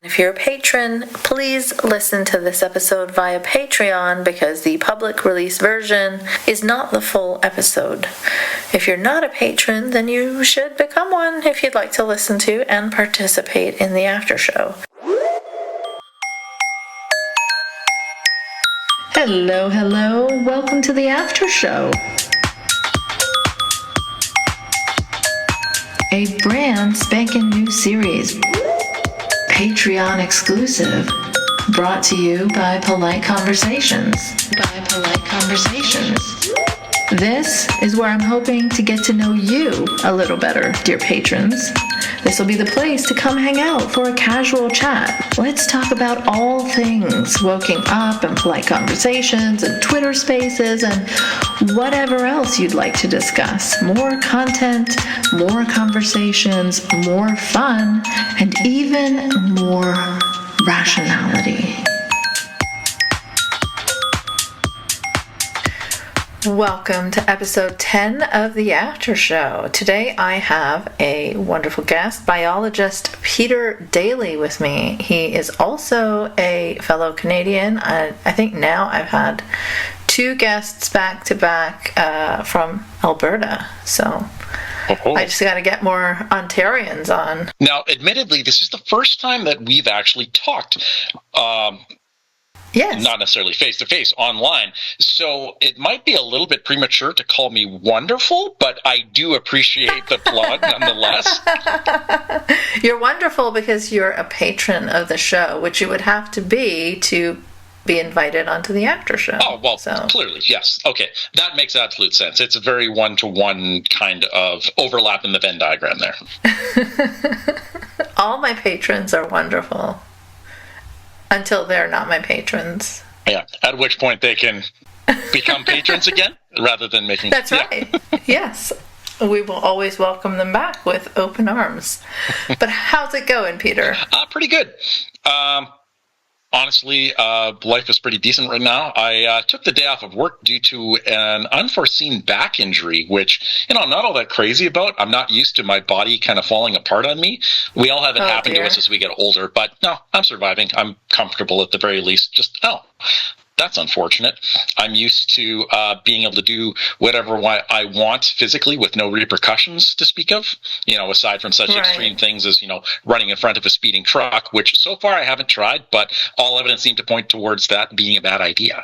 If you're a patron, please listen to this episode via Patreon because the public release version is not the full episode. If you're not a patron, then you should become one if you'd like to listen to and participate in the Aftershow. Hello, welcome to the Aftershow. A brand spanking new series. Patreon exclusive, brought to you by Polite Conversations. This is where I'm hoping to get to know you a little better, dear patrons. This will be the place to come hang out for a casual chat. Let's talk about all things woking up and polite conversations and Twitter spaces and whatever else you'd like to discuss. More content, more conversations, more fun, and even more rationality. Welcome to episode 10 of the Aftershow. Today I have a wonderful guest, biologist Peter Daly, with me. He is also a fellow Canadian. I think now I've had two guests back to back from Alberta, so I just got to get more Ontarians on. Now, admittedly, this is the first time that we've actually talked. Yes. Not necessarily face-to-face, online. So it might be a little bit premature to call me wonderful, but I do appreciate the plug nonetheless. You're wonderful because you're a patron of the show, which you would have to be invited onto the Aftershow. Oh, well, clearly, yes. Okay, that makes absolute sense. It's a very one-to-one kind of overlap in the Venn diagram there. All my patrons are wonderful. Until they're not my patrons. Yeah, at which point they can become patrons again, rather than making... That's right. Yes. We will always welcome them back with open arms. But how's it going, Peter? Pretty good. Honestly, life is pretty decent right now. I took the day off of work due to an unforeseen back injury, which, not all that crazy about. I'm not used to my body kind of falling apart on me. We all have it happen to us as we get older, but no, I'm surviving. I'm comfortable at the very least. That's unfortunate. I'm used to being able to do whatever I want physically with no repercussions to speak of, aside from such extreme things as, running in front of a speeding truck, which so far I haven't tried, but all evidence seemed to point towards that being a bad idea.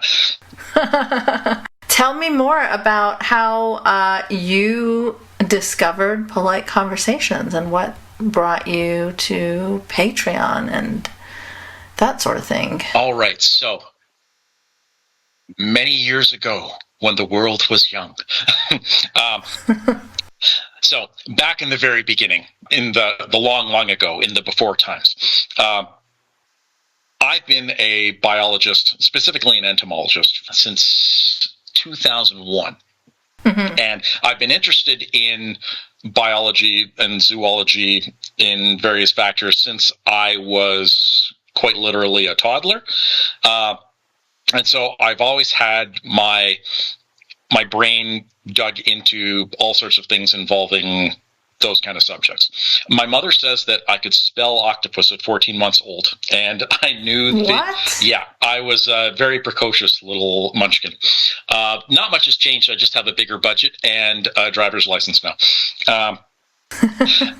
Tell me more about how you discovered Polite Conversations and what brought you to Patreon and that sort of thing. All right, so... many years ago, when the world was young. So, back in the very beginning, in the long ago, in the before times, I've been a biologist, specifically an entomologist, since 2001. Mm-hmm. And I've been interested in biology and zoology in various factors since I was quite literally a toddler. And so I've always had my brain dug into all sorts of things involving those kind of subjects. My mother says that I could spell octopus at 14 months old, and I knew I was a very precocious little munchkin. Not much has changed. I just have a bigger budget and a driver's license now.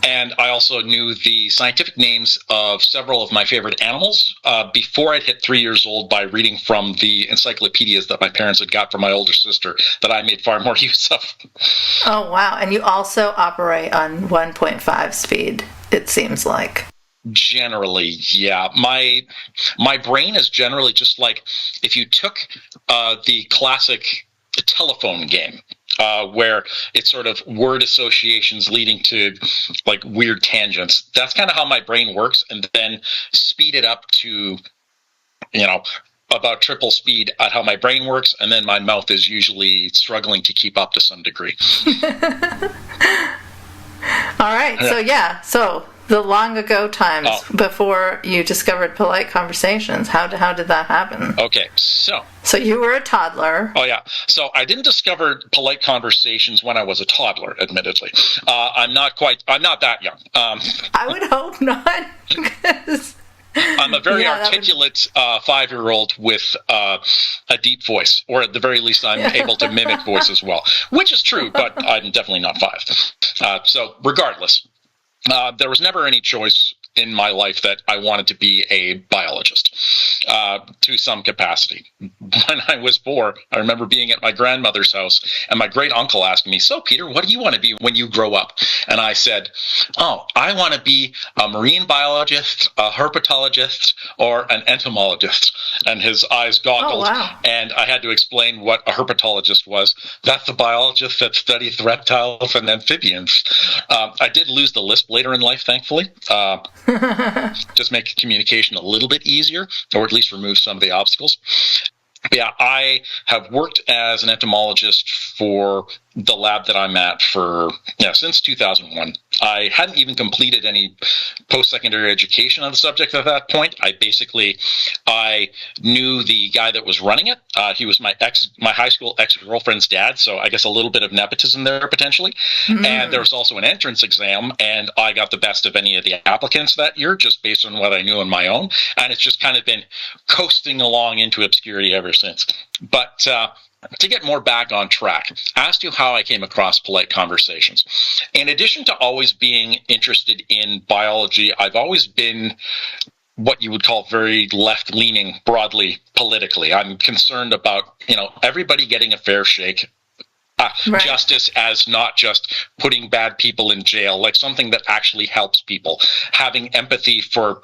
And I also knew the scientific names of several of my favorite animals before I'd hit 3 years old by reading from the encyclopedias that my parents had got from my older sister that I made far more use of. Oh, wow. And you also operate on 1.5 speed, it seems like. Generally, yeah. My brain is generally just like if you took the classic telephone game, where it's sort of word associations leading to like weird tangents. That's kind of how my brain works, and then speed it up to, about triple speed at how my brain works, and then my mouth is usually struggling to keep up to some degree. All right, so the long ago times before you discovered Polite Conversations, how did that happen? Okay, so you were a toddler. Oh yeah, so I didn't discover Polite Conversations when I was a toddler, admittedly. I'm not that young. I would hope not, because I'm a very articulate 5-year-old with a deep voice, or at the very least, I'm able to mimic voice as well, which is true, but I'm definitely not 5. So regardless, there was never any choice in my life that I wanted to be a biologist to some capacity. When I was 4, I remember being at my grandmother's house and my great uncle asking me, "So Peter, what do you want to be when you grow up?" And I said, "Oh, I want to be a marine biologist, a herpetologist, or an entomologist." And his eyes goggled, and I had to explain what a herpetologist was. That's the biologist that studies reptiles and amphibians. I did lose the lisp later in life, thankfully. Just make communication a little bit easier, or at least remove some of the obstacles. But yeah, I have worked as an entomologist for the lab that I'm at since 2001. I hadn't even completed any post-secondary education on the subject at that point. I knew the guy that was running it. He was my high school ex-girlfriend's dad, so I guess a little bit of nepotism there potentially. Mm-hmm. And there was also an entrance exam, and I got the best of any of the applicants that year just based on what I knew on my own. And it's just kind of been coasting along into obscurity ever since. But to get more back on track, as to how I came across Polite Conversations. In addition to always being interested in biology, I've always been what you would call very left-leaning, broadly, politically. I'm concerned about, everybody getting a fair shake. Justice as not just putting bad people in jail, like something that actually helps people. Having empathy for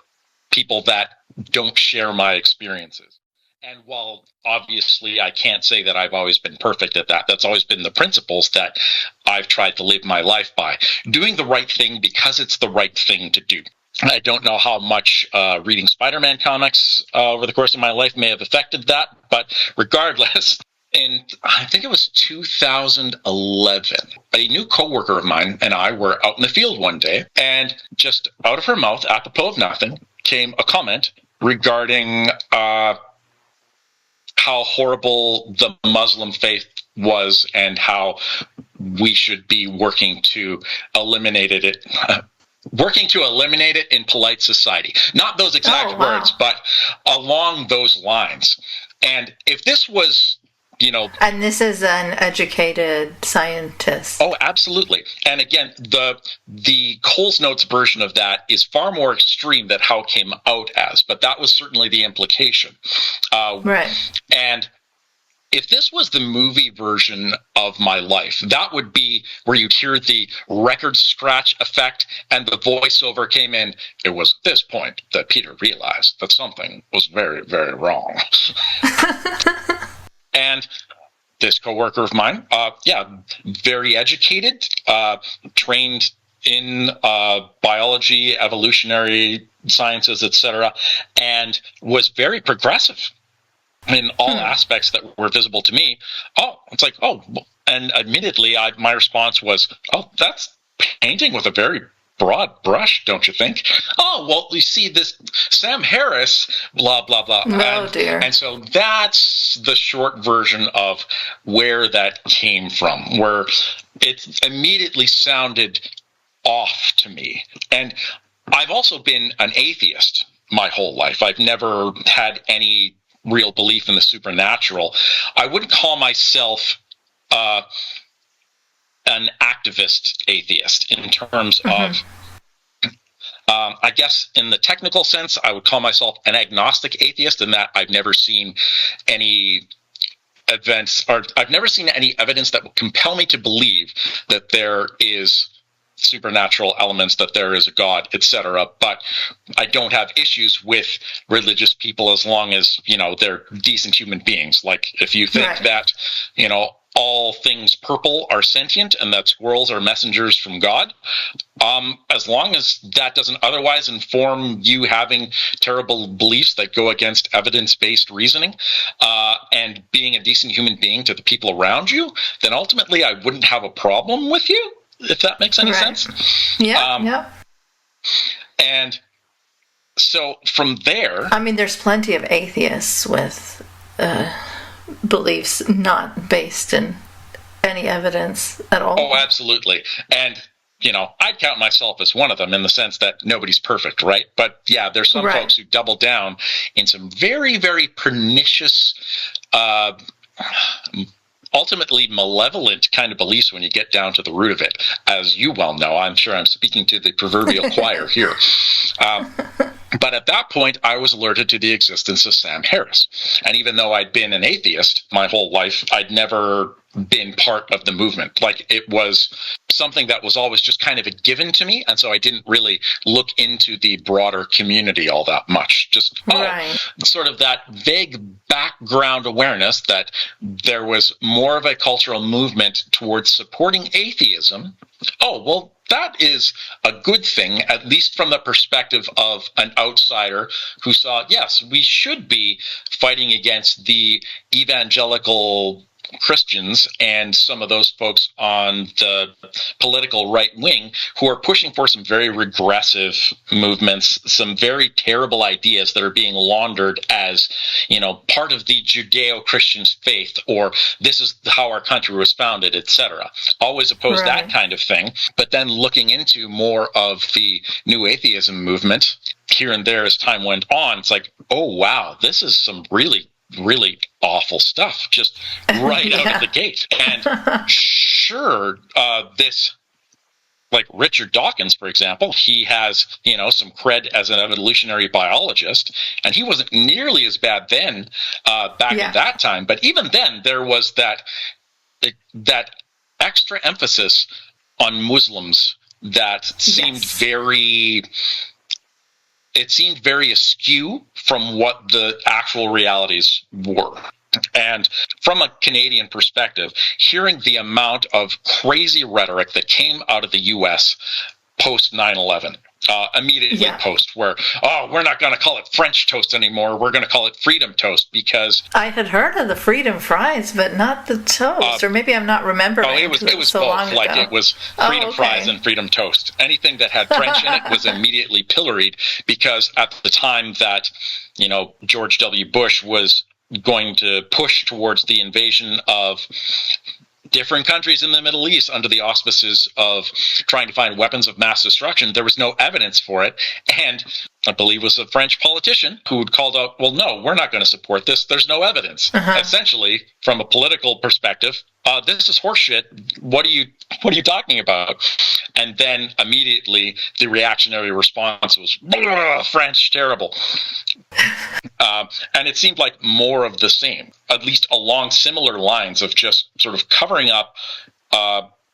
people that don't share my experiences. And while obviously I can't say that I've always been perfect at that, that's always been the principles that I've tried to live my life by. Doing the right thing because it's the right thing to do. I don't know how much reading Spider-Man comics over the course of my life may have affected that, but regardless, I think it was 2011, a new coworker of mine and I were out in the field one day, and just out of her mouth, apropos of nothing, came a comment regarding how horrible the Muslim faith was and how we should be working to eliminate it in polite society. Not those exact words, but along those lines. And if this was, And this is an educated scientist. Oh, absolutely. And again, the Coles Notes version of that is far more extreme than how it came out as, but that was certainly the implication. Right. And if this was the movie version of my life, that would be where you'd hear the record scratch effect and the voiceover came in. It was at this point that Peter realized that something was very, very wrong. And this coworker of mine, very educated, trained in biology, evolutionary sciences, etc., and was very progressive in all aspects that were visible to me. And admittedly, my response was, that's painting with a very broad brush, don't you think? Oh, well, you see this Sam Harris, blah, blah, blah. Oh, dear. And so that's the short version of where that came from, where it immediately sounded off to me. And I've also been an atheist my whole life. I've never had any real belief in the supernatural. I wouldn't call myself an activist atheist in terms of, I guess in the technical sense, I would call myself an agnostic atheist in that I've never seen any evidence that would compel me to believe that there is supernatural elements, that there is a God, etc. But I don't have issues with religious people as long as, they're decent human beings. Like if you think that, all things purple are sentient and that squirrels are messengers from God, as long as that doesn't otherwise inform you having terrible beliefs that go against evidence-based reasoning, and being a decent human being to the people around you, then ultimately I wouldn't have a problem with you, if that makes any sense. Yeah. And so from there... I mean, there's plenty of atheists with beliefs not based in any evidence at all. Oh, absolutely. And I'd count myself as one of them in the sense that nobody's perfect, right? But yeah, there's some folks who double down in some very, very pernicious, ultimately malevolent kind of beliefs when you get down to the root of it. As you well know, I'm sure I'm speaking to the proverbial choir here. But at that point, I was alerted to the existence of Sam Harris. And even though I'd been an atheist my whole life, I'd never been part of the movement. Like, it was something that was always just kind of a given to me. And so I didn't really look into the broader community all that much. Just sort of that vague background awareness that there was more of a cultural movement towards supporting atheism. Oh, well, that is a good thing, at least from the perspective of an outsider who saw, yes, we should be fighting against the evangelical Christians and some of those folks on the political right wing who are pushing for some very regressive movements, some very terrible ideas that are being laundered as, part of the Judeo-Christian faith, or this is how our country was founded, etc. Always oppose that kind of thing. But then looking into more of the new atheism movement here and there as time went on, it's like, oh, wow, this is some really awful stuff just right out of the gate. And sure, this, like Richard Dawkins, for example, he has, some cred as an evolutionary biologist, and he wasn't nearly as bad then back in that time. But even then, there was that extra emphasis on Muslims that seemed very askew from what the actual realities were. And from a Canadian perspective, hearing the amount of crazy rhetoric that came out of the U.S. post 9/11, immediately post, where, we're not going to call it French toast anymore, we're going to call it freedom toast, because I had heard of the freedom fries, but not the toast, or maybe I'm not remembering. It was so both. Like, it was freedom fries and freedom toast. Anything that had French in it was immediately pilloried, because at the time that George W. Bush was going to push towards the invasion of different countries in the Middle East under the auspices of trying to find weapons of mass destruction, there was no evidence for it. And I believe it was a French politician who had called out, well, no, we're not going to support this. There's no evidence. Essentially, from a political perspective, this is horseshit. What are you talking about? And then immediately the reactionary response was, French, terrible. And it seemed like more of the same, at least along similar lines of just sort of covering up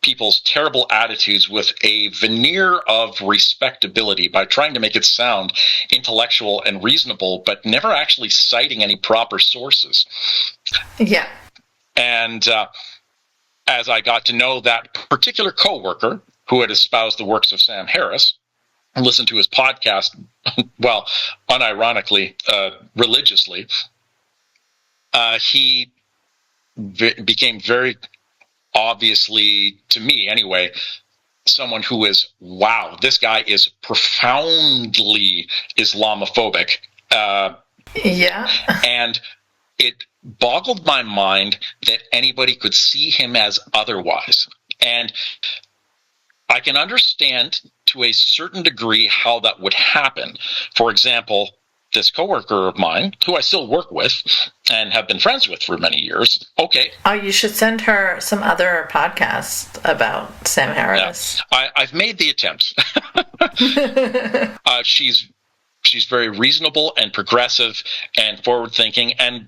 people's terrible attitudes with a veneer of respectability by trying to make it sound intellectual and reasonable, but never actually citing any proper sources. Yeah. And as I got to know that particular coworker who had espoused the works of Sam Harris, and listened to his podcast, well, unironically, religiously, he became very obviously, to me anyway, someone who is, wow, this guy is profoundly Islamophobic. And it boggled my mind that anybody could see him as otherwise. And I can understand to a certain degree how that would happen. For example, this coworker of mine, who I still work with and have been friends with for many years. Okay. Oh, you should send her some other podcasts about Sam Harris. Yeah. I've made the attempt. She's very reasonable and progressive and forward-thinking, and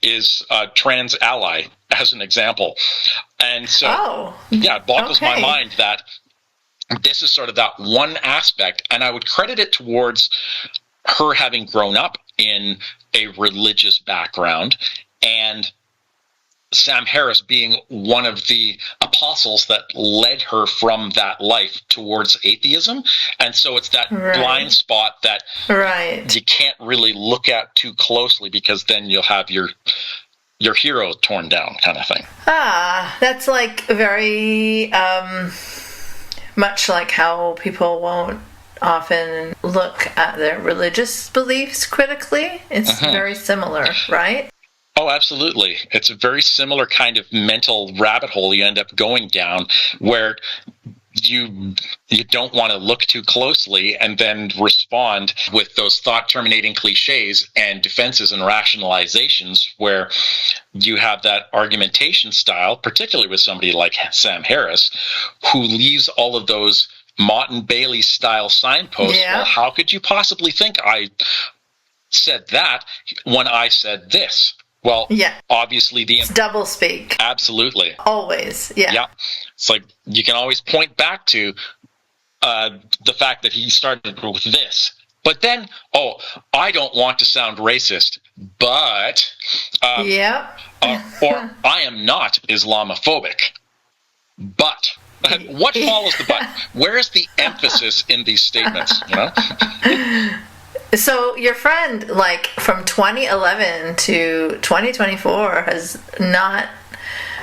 is a trans ally, as an example. And so, it boggles my mind that this is sort of that one aspect, and I would credit it towards her having grown up in a religious background, and Sam Harris being one of the apostles that led her from that life towards atheism. And so it's that blind spot that you can't really look at too closely, because then you'll have your hero torn down, kind of thing. That's very much like how people won't often look at their religious beliefs critically. It's very similar, right? Oh, absolutely. It's a very similar kind of mental rabbit hole you end up going down, where you don't want to look too closely and then respond with those thought-terminating cliches and defenses and rationalizations where you have that argumentation style, particularly with somebody like Sam Harris, who leaves all of those Mott and Bailey style signposts. Yeah. Well, how could you possibly think I said that when I said this? Well, yeah. Obviously it's double speak. Absolutely. Always, yeah. Yeah. It's like you can always point back to the fact that he started with this. But then, I don't want to sound racist, but... or I am not Islamophobic. But... what follows the but? Where is the emphasis in these statements, you know? So your friend, like, from 2011 to 2024 has not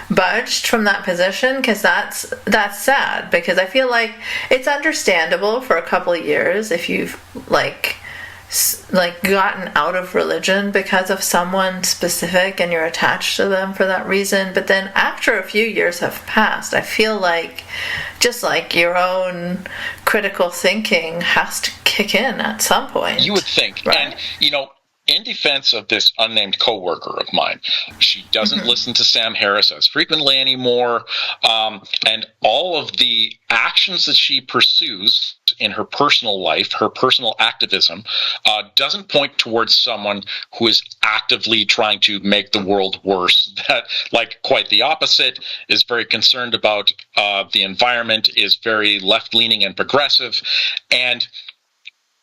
budged from that position, because that's sad, because I feel like it's understandable for a couple of years if you've like gotten out of religion because of someone specific and you're attached to them for that reason, but then after a few years have passed, I feel like just like your own critical thinking has to kick in at some point. You would think. Right? And in defense of this unnamed coworker of mine, she doesn't listen to Sam Harris as frequently anymore, and all of the actions that she pursues in her personal life, her personal activism, doesn't point towards someone who is actively trying to make the world worse. That, like, quite the opposite, is very concerned about the environment, is very left-leaning and progressive, and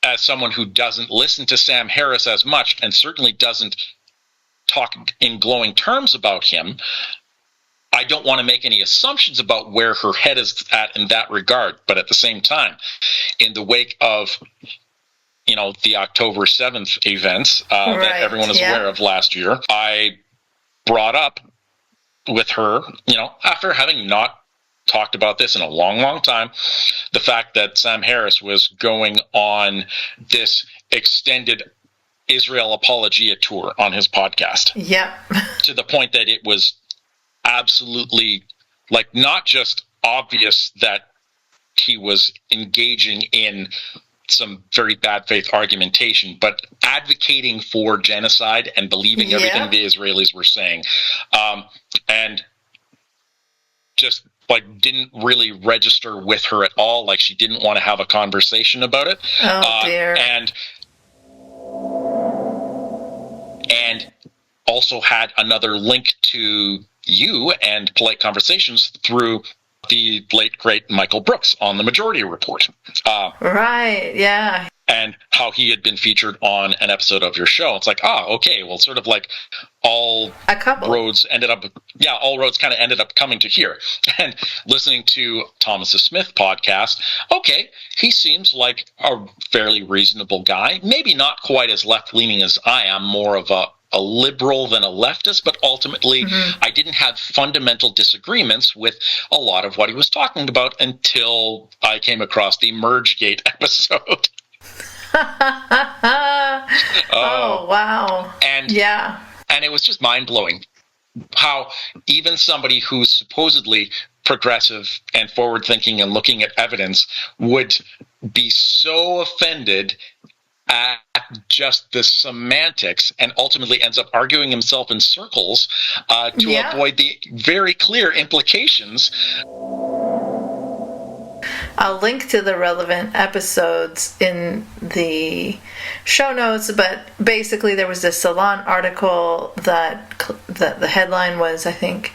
as someone who doesn't listen to Sam Harris as much and certainly doesn't talk in glowing terms about him, I don't want to make any assumptions about where her head is at in that regard. But at the same time, in the wake of, the October 7th events that everyone is aware of last year, I brought up with her, after having not talked about this in a long, long time, the fact that Sam Harris was going on this extended Israel apologia tour on his podcast. Yep. To the point that it was absolutely, like, not just obvious that he was engaging in some very bad faith argumentation, but advocating for genocide and believing everything the Israelis were saying. And just didn't really register with her at all. Like, she didn't want to have a conversation about it. Oh, dear. And also had another link to you and Polite Conversations through the late, great Michael Brooks on the Majority Report. Right, yeah. And how he had been featured on an episode of your show. It's like, okay, well, sort of like all roads kind of ended up coming to here. And listening to Thomas the Smith podcast, okay, he seems like a fairly reasonable guy. Maybe not quite as left-leaning as I am, more of a liberal than a leftist, but ultimately I didn't have fundamental disagreements with a lot of what he was talking about until I came across the Mergegate episode. Oh, wow. And it was just mind-blowing how even somebody who's supposedly progressive and forward-thinking and looking at evidence would be so offended at just the semantics and ultimately ends up arguing himself in circles to avoid the very clear implications. I'll link to the relevant episodes in the show notes, but basically there was this Salon article that the headline was, I think,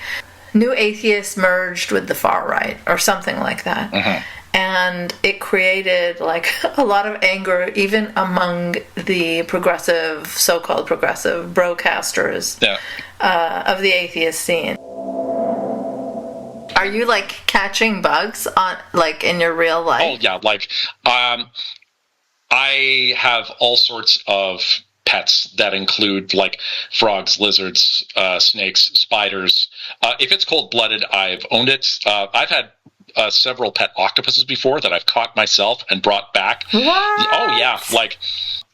New Atheists Merged with the Far Right, or something like that. And it created like a lot of anger even among the progressive, so-called progressive broadcasters of the atheist scene. Are you like catching bugs on like in your real life? Oh yeah, like I have all sorts of pets that include like frogs, lizards, snakes, spiders. If it's cold-blooded, I've owned it. I've had several pet octopuses before that I've caught myself and brought back. What? Oh yeah, like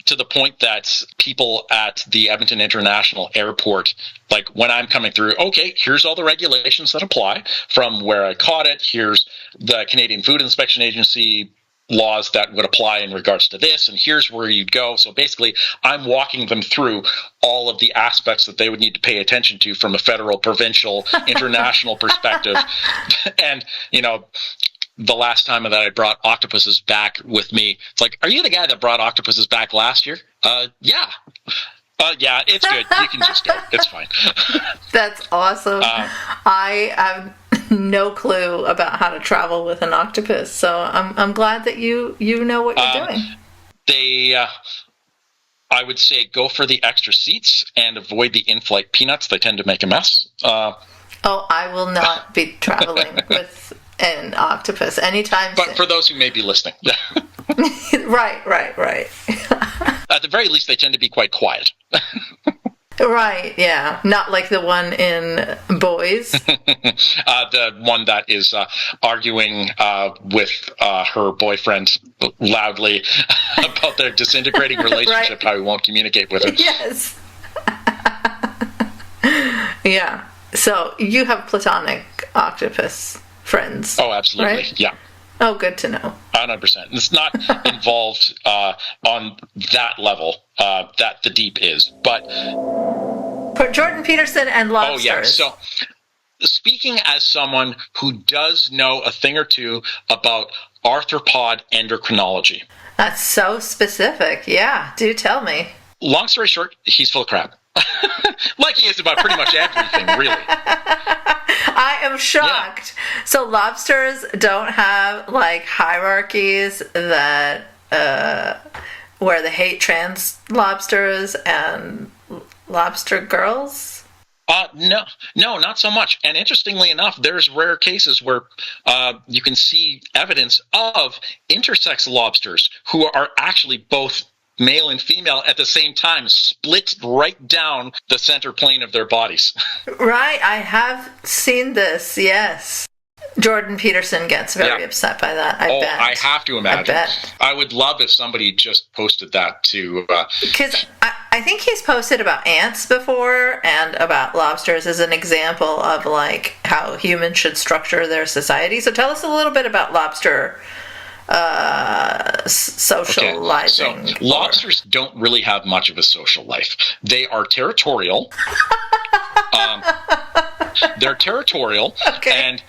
to the point that people at the Edmonton International Airport, like when I'm coming through, okay, here's all the regulations that apply from where I caught it. Here's the Canadian Food Inspection Agency laws that would apply in regards to this, and here's where you'd go. So basically, I'm walking them through all of the aspects that they would need to pay attention to from a federal, provincial, international perspective. And, you know, the last time that I brought octopuses back with me, it's like, are you the guy that brought octopuses back last year? Yeah. Yeah, it's good. You can just go. It's fine. That's awesome. I have no clue about how to travel with an octopus, so I'm glad that you know what you're doing. I would say go for the extra seats and avoid the in-flight peanuts. They tend to make a mess. I will not be traveling with an octopus anytime soon. But for those who may be listening. Right. At the very least, they tend to be quite quiet. Right, yeah. Not like the one in Boys. The one that is arguing with her boyfriend loudly about their disintegrating relationship, how he won't communicate with her. Yes. Yeah. So you have platonic octopus friends. Oh, absolutely. Right? Yeah. Oh, good to know. 100%. It's not involved on that level that the deep is, but Jordan Peterson and lobsters. Oh, yeah. So speaking as someone who does know a thing or two about arthropod endocrinology. That's so specific. Yeah, do tell me. Long story short, he's full of crap. Like he is about pretty much everything, really. I am shocked. Yeah. So lobsters don't have like hierarchies that where they hate trans lobsters and lobster girls? No, not so much. And interestingly enough, there's rare cases where you can see evidence of intersex lobsters who are actually both male and female at the same time, split right down the center plane of their bodies. Right, I have seen this, yes. Jordan Peterson gets very upset by that, I bet. I have to imagine. I bet. I would love if somebody just posted that to... Because I think he's posted about ants before and about lobsters as an example of like how humans should structure their society. So tell us a little bit about lobster socializing. Okay. So lobsters don't really have much of a social life. They are territorial. They're territorial. Okay. And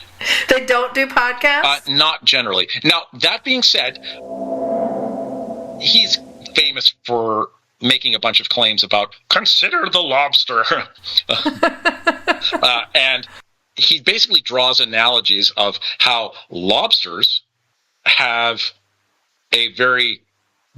they don't do podcasts? Not generally. Now, that being said, he's famous for making a bunch of claims about consider the lobster. And he basically draws analogies of how lobsters have a very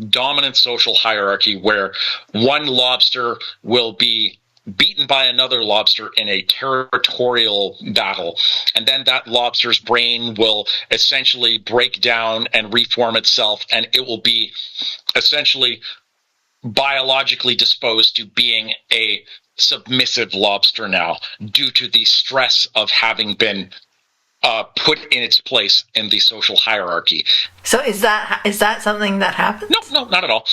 dominant social hierarchy where one lobster will be beaten by another lobster in a territorial battle, and then that lobster's brain will essentially break down and reform itself, and it will be essentially biologically disposed to being a submissive lobster now due to the stress of having been put in its place in the social hierarchy. So is that something that happens? No, not at all.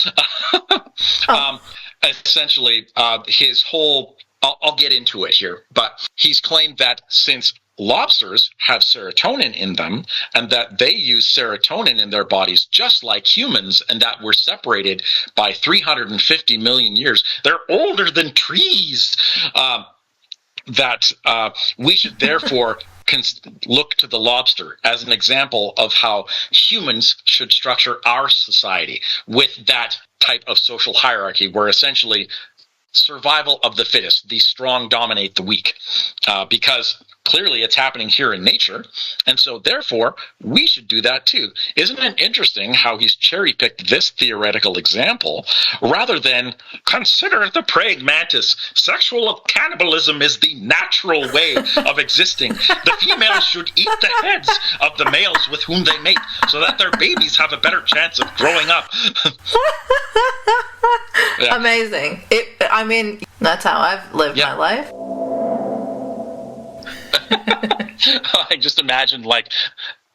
Essentially, his whole... I'll get into it here, but he's claimed that since lobsters have serotonin in them and that they use serotonin in their bodies just like humans and that we're separated by 350 million years, they're older than trees, that we should therefore look to the lobster as an example of how humans should structure our society with that type of social hierarchy where essentially survival of the fittest, the strong dominate the weak, because clearly it's happening here in nature, and so therefore we should do that too. Isn't it interesting how he's cherry-picked this theoretical example rather than consider the praying mantis? Sexual cannibalism is the natural way of existing. The females should eat the heads of the males with whom they mate so that their babies have a better chance of growing up. Yeah. Amazing. I mean, that's how I've lived my life. I just imagine like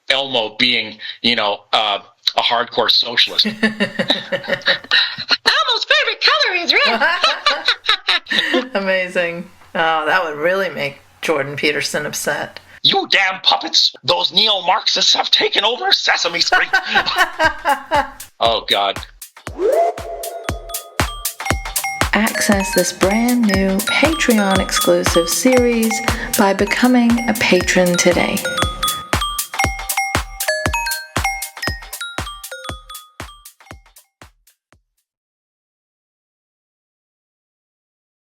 Elmo being, a hardcore socialist. Elmo's Amazing. Oh, that would really make Jordan Peterson upset. You damn puppets! Those neo-Marxists have taken over Sesame Street! Oh, God. Access this brand new Patreon exclusive series by becoming a patron today.